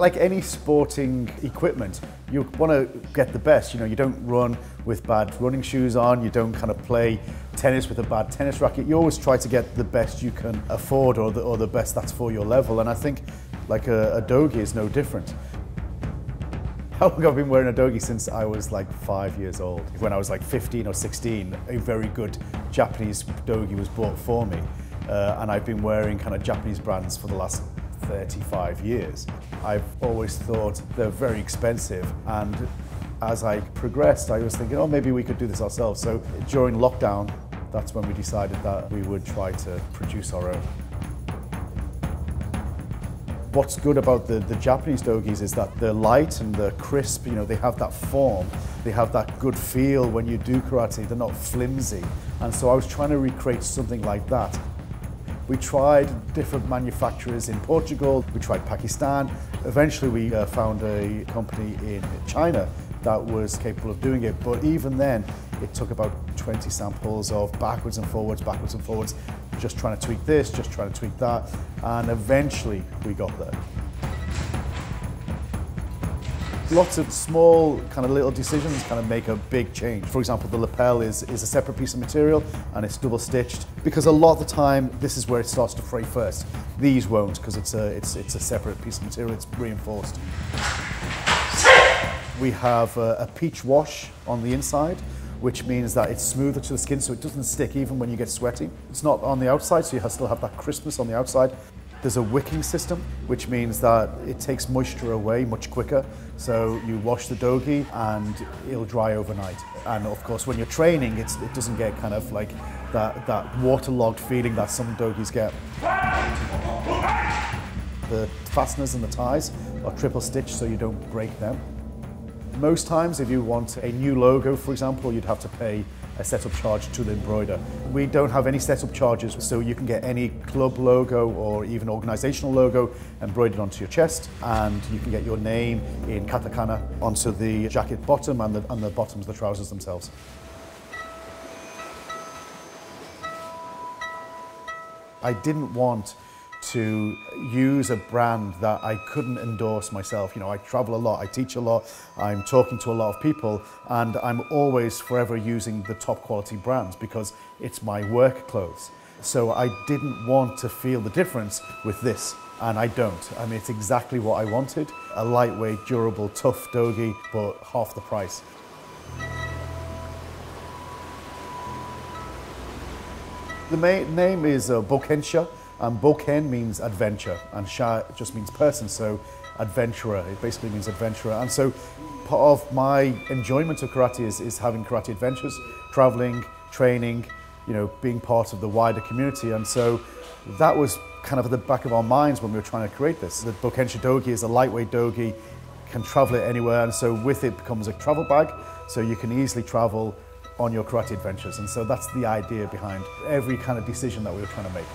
Like any sporting equipment, you want to get the best. You know, you don't run with bad running shoes on, you don't kind of play tennis with a bad tennis racket. You always try to get the best you can afford, or the best that's for your level. And I think like a dogi is no different. I've been wearing a dogi since I was like 5 years old. When I was like 15 or 16, a very good Japanese dogi was bought for me. And I've been wearing kind of Japanese brands for the last 35 years. I've always thought they're very expensive, and as I progressed I was thinking, oh, maybe we could do this ourselves. So during lockdown, that's when we decided that we would try to produce our own. What's good about the Japanese dogis is that they're light and they're crisp, you know, they have that form, they have that good feel when you do karate, they're not flimsy. And so I was trying to recreate something like that. We tried different manufacturers in Portugal, we tried Pakistan. Eventually we found a company in China that was capable of doing it, but even then it took about 20 samples of backwards and forwards, just trying to tweak this, just trying to tweak that, and eventually we got there. Lots of small kind of little decisions kind of make a big change. For example, the lapel is a separate piece of material and it's double stitched, because a lot of the time this is where it starts to fray first. These won't, because it's a separate piece of material, it's reinforced. We have a peach wash on the inside, which means that it's smoother to the skin so it doesn't stick even when you get sweaty. It's not on the outside, so you still have that crispness on the outside. There's a wicking system, which means that it takes moisture away much quicker. So you wash the dogi and it'll dry overnight. And of course, when you're training, it doesn't get kind of like that waterlogged feeling that some dogis get. The fasteners and the ties are triple stitched so you don't break them. Most times, if you want a new logo, for example, you'd have to pay a setup charge to the embroider. We don't have any setup charges, so you can get any club logo or even organizational logo embroidered onto your chest, and you can get your name in katakana onto the jacket bottom and the bottoms of the trousers themselves. I didn't want to use a brand that I couldn't endorse myself. You know, I travel a lot, I teach a lot, I'm talking to a lot of people, and I'm always forever using the top quality brands because it's my work clothes. So I didn't want to feel the difference with this, and I don't. I mean, it's exactly what I wanted. A lightweight, durable, tough dogi, but half the price. The main name is Boken-sha. Boken means adventure, and sha just means person, so adventurer. It basically means adventurer. And so part of my enjoyment of karate is having karate adventures, traveling, training, you know, being part of the wider community. And so that was kind of at the back of our minds when we were trying to create this. The Boken-sha dogi is a lightweight dogi, can travel it anywhere, and so with it becomes a travel bag, so you can easily travel on your karate adventures. And so that's the idea behind every kind of decision that we were trying to make.